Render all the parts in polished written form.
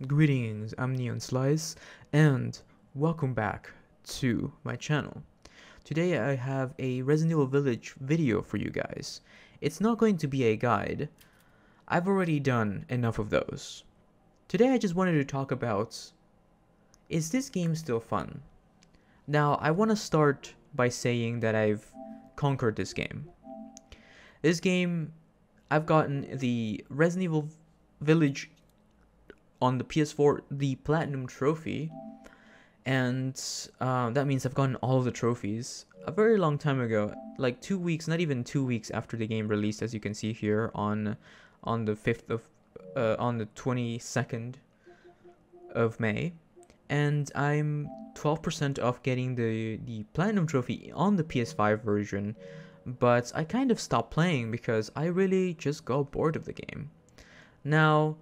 Greetings, I'm Neon Slice, and welcome back to my channel. Today I have a Resident Evil Village video for you guys. It's not going to be a guide. I've already done enough of those. Today I just wanted to talk about, is this game still fun? Now, I want to start by saying that I've conquered this game. This game, I've gotten the Resident Evil Village on the PS4, the Platinum Trophy, and that means I've gotten all of the trophies a very long time ago, like 2 weeks, not even 2 weeks after the game released, as you can see here on the 5th of on the 22nd of May, and I'm 12% off getting the Platinum Trophy on the PS5 version, but I kind of stopped playing because I really just got bored of the game. Now,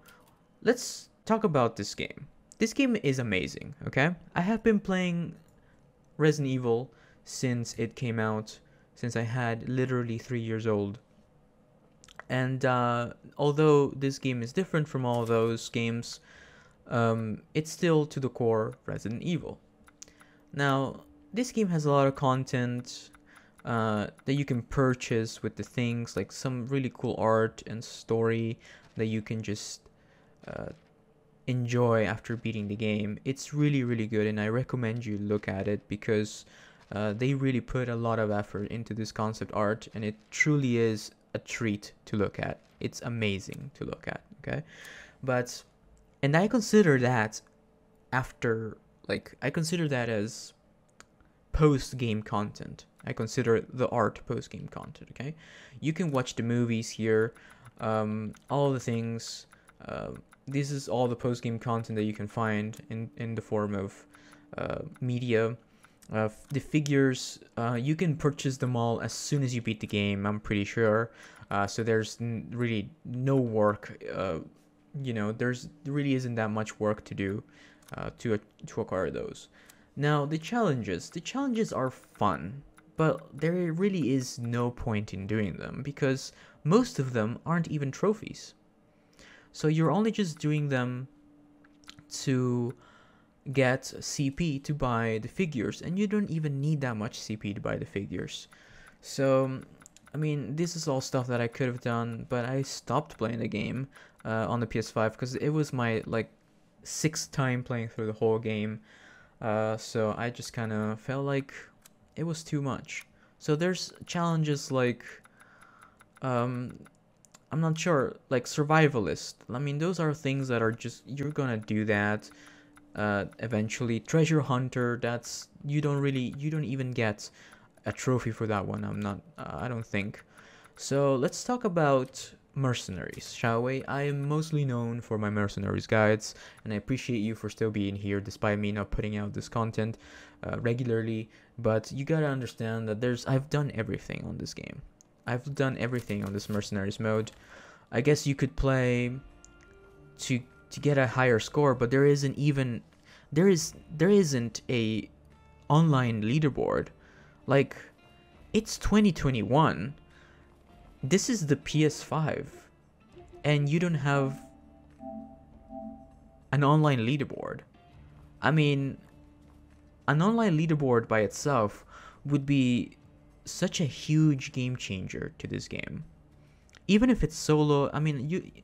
let's talk about this game. This game is amazing, okay? I have been playing Resident Evil since it came out, since I had literally 3 years old. And although this game is different from all those games, it's still to the core Resident Evil. Now, this game has a lot of content that you can purchase with the things, like some really cool art and story that you can just enjoy after beating the game. It's really, really good, and I recommend you look at it because they really put a lot of effort into this concept art, and it truly is a treat to look at. It's amazing to look at, okay? And I consider that I consider that as post-game content. I consider the art post-game content, okay? You can watch the movies here, all the things. This is all the post-game content that you can find in the form of media. The figures, you can purchase them all as soon as you beat the game, I'm pretty sure. So there's really no work, there really isn't that much work to do to acquire those. Now, the challenges are fun, but there really is no point in doing them because most of them aren't even trophies. So you're only just doing them to get CP to buy the figures, and you don't even need that much CP to buy the figures. So, I mean, this is all stuff that I could have done, but I stopped playing the game on the PS5 because it was my, like, 6th time playing through the whole game. So I just kind of felt like it was too much. So there's challenges like, I'm not sure, like survivalist. I mean, those are things that are just, you're gonna do that eventually. Treasure hunter, that's, you don't even get a trophy for that one. I don't think. So let's talk about mercenaries, shall we? I am mostly known for my mercenaries guides, and I appreciate you for still being here despite me not putting out this content regularly. But you gotta understand that I've done everything on this game. I've done everything on this mercenaries mode. I guess you could play to get a higher score, but there isn't a online leaderboard. Like, it's 2021. This is the PS5, and you don't have an online leaderboard. I mean, an online leaderboard by itself would be such a huge game changer to this game. Even if it's solo, I mean,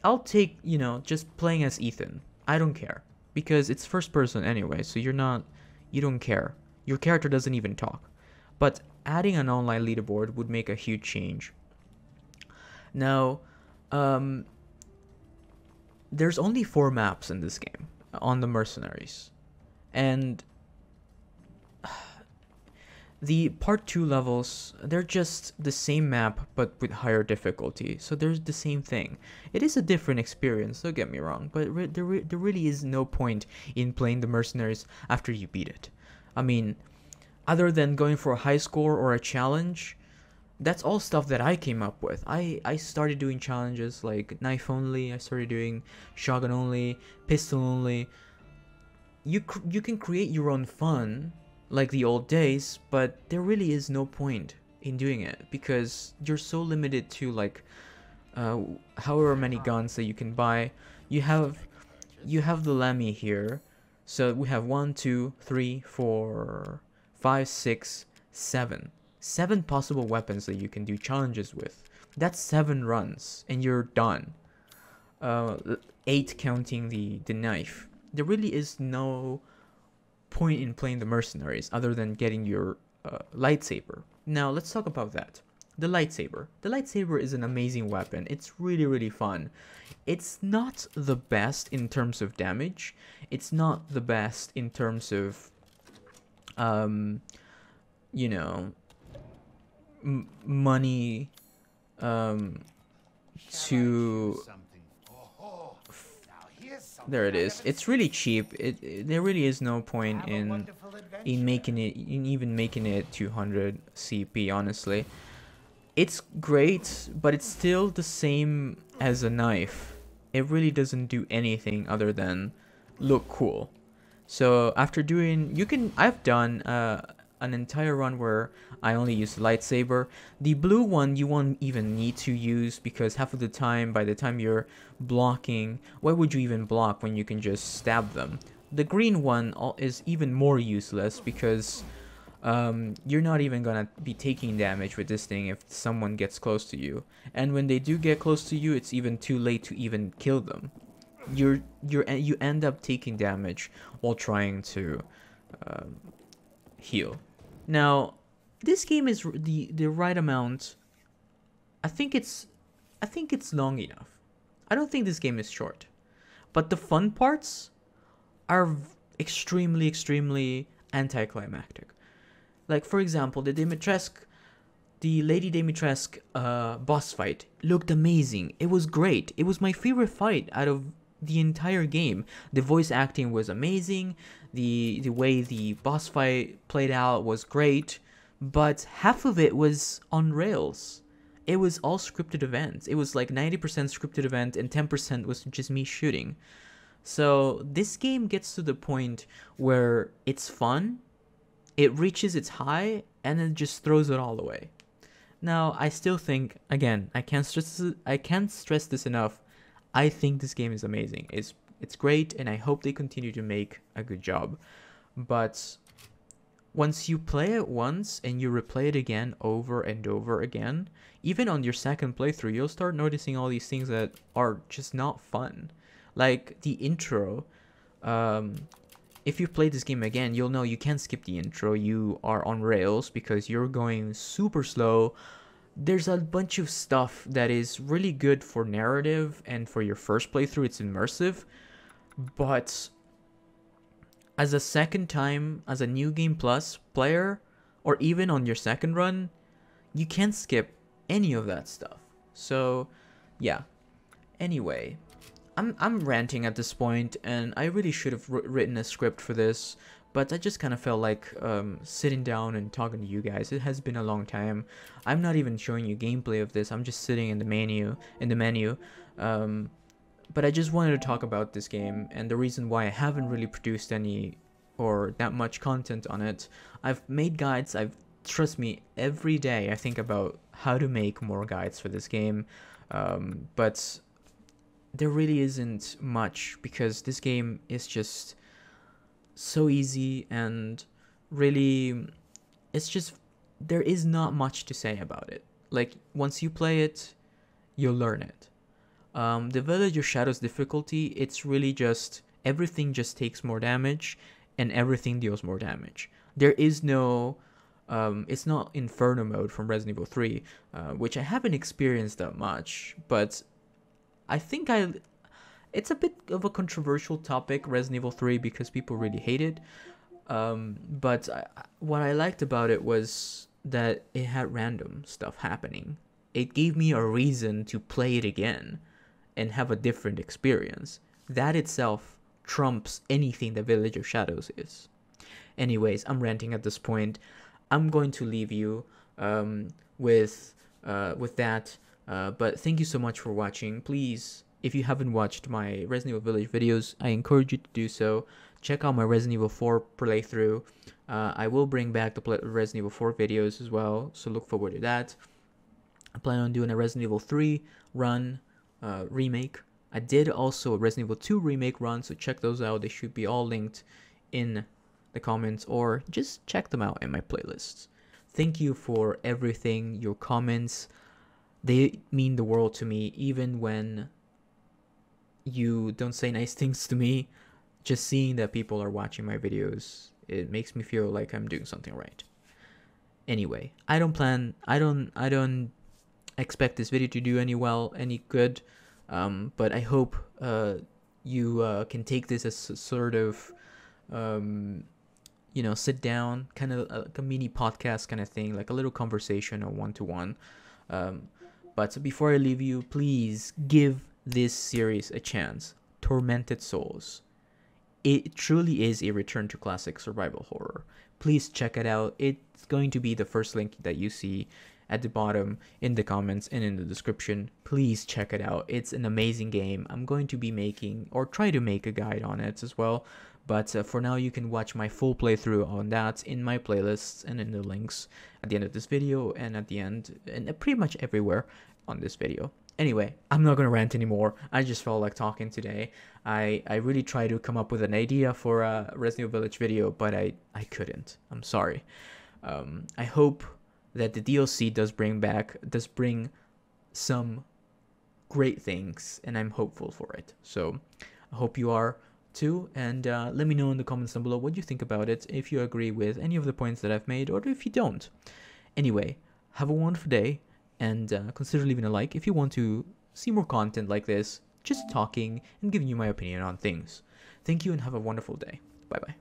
I'll take, just playing as Ethan. I don't care because it's first person anyway, so you don't care. Your character doesn't even talk. But adding an online leaderboard would make a huge change. Now, there's only 4 maps in this game on the mercenaries, and the part 2 levels, they're just the same map but with higher difficulty, so there's the same thing. It is a different experience, don't get me wrong, but there really is no point in playing the mercenaries after you beat it. I mean, other than going for a high score or a challenge, that's all stuff that I came up with. I started doing challenges like knife only, I started doing shotgun only, pistol only. You can create your own fun like the old days, but there really is no point in doing it because you're so limited to, like, however many guns that you can buy. You have you have the Lemmy here. So we have 1, 2, 3, 4, 5, 6, 7. 7 possible weapons that you can do challenges with. That's 7 runs, and you're done. 8 counting the knife. There really is no point in playing the mercenaries other than getting your lightsaber. Now let's talk about that. The lightsaber. The lightsaber is an amazing weapon. It's really, really fun. It's not the best in terms of damage. It's not the best in terms of, you know, money to... There it is. It's really cheap. There really is no point in making it, in even making it 200 CP, honestly. It's great, but it's still the same as a knife. It really doesn't do anything other than look cool. So after doing, I've done an entire run where I only use the lightsaber. The blue one you won't even need to use, because half of the time, by the time you're blocking, why would you even block when you can just stab them? The green one is even more useless, because you're not even gonna be taking damage with this thing if someone gets close to you. And when they do get close to you, it's even too late to even kill them. You end up taking damage while trying to heal. Now, this game is the right amount. I think it's long enough. I don't think this game is short, but the fun parts are extremely anticlimactic. Like, for example, the Lady Dimitrescu boss fight looked amazing. It was great. It was my favorite fight out of the entire game. The voice acting was amazing. The way the boss fight played out was great, but half of it was on rails. It was all scripted events. It was like 90% scripted event and 10% was just me shooting. So this game gets to the point where it's fun, it reaches its high, and then just throws it all away. Now, I still think, again, I can't stress this enough. I think this game is amazing. It's great, and I hope they continue to make a good job. But once you play it once and you replay it again over and over again, even on your second playthrough, you'll start noticing all these things that are just not fun. Like the intro. If you play this game again, you'll know you can't skip the intro. You are on rails because you're going super slow. There's a bunch of stuff that is really good for narrative, and for your first playthrough, it's immersive. But as a second time, as a New Game Plus player, or even on your second run, you can't skip any of that stuff. So, yeah. Anyway, I'm ranting at this point, and I really should have written a script for this, but I just kind of felt like sitting down and talking to you guys. It has been a long time. I'm not even showing you gameplay of this. I'm just sitting in the menu, but I just wanted to talk about this game, and the reason why I haven't really produced any or that much content on it. I've made guides. Trust me, every day I think about how to make more guides for this game, but there really isn't much, because this game is just so easy, and really it's just, there is not much to say about it. Like, once you play it, you'll learn it. The Village of Shadows difficulty, it's really just everything just takes more damage and everything deals more damage. There is no it's not Inferno mode from Resident Evil 3, which I haven't experienced that much, but I think it's a bit of a controversial topic, Resident Evil 3, because people really hate it. But what I liked about it was that it had random stuff happening. It gave me a reason to play it again and have a different experience. That itself trumps anything the Village of Shadows is. Anyways, I'm ranting at this point. I'm going to leave you with that. But thank you so much for watching. Please, if you haven't watched my Resident Evil Village videos, I encourage you to do so. Check out my Resident Evil 4 playthrough. I will bring back the Resident Evil 4 videos as well, so look forward to that. I plan on doing a Resident Evil 3 run, remake. I did also a Resident Evil 2 remake run, so check those out. They should be all linked in the comments, or just check them out in my playlists. Thank you for everything, your comments. They mean the world to me, even when you don't say nice things to me. Just seeing that people are watching my videos, it makes me feel like I'm doing something right. Anyway, I don't expect this video to do any good, but I hope you can take this as a sort of sit down kind of like a mini podcast kind of thing, like a little conversation or one-to-one. But before I leave you, please give this series a chance. Tormented Souls. It truly is a return to classic survival horror. Please check it out. It's going to be the first link that you see at the bottom in the comments and in the description. Please check it out. It's an amazing game. I'm going to be making or try to make a guide on it as well. But for now, you can watch my full playthrough on that in my playlists and in the links at the end of this video and at the end and pretty much everywhere on this video. Anyway, I'm not gonna rant anymore. I just felt like talking today. I really tried to come up with an idea for a Resident Evil Village video, but I couldn't. I'm sorry. I hope that the DLC does bring some great things, and I'm hopeful for it. So I hope you are too, and let me know in the comments down below what you think about it, if you agree with any of the points that I've made, or if you don't. Anyway, have a wonderful day, and consider leaving a like if you want to see more content like this, just talking and giving you my opinion on things. Thank you and have a wonderful day. Bye bye.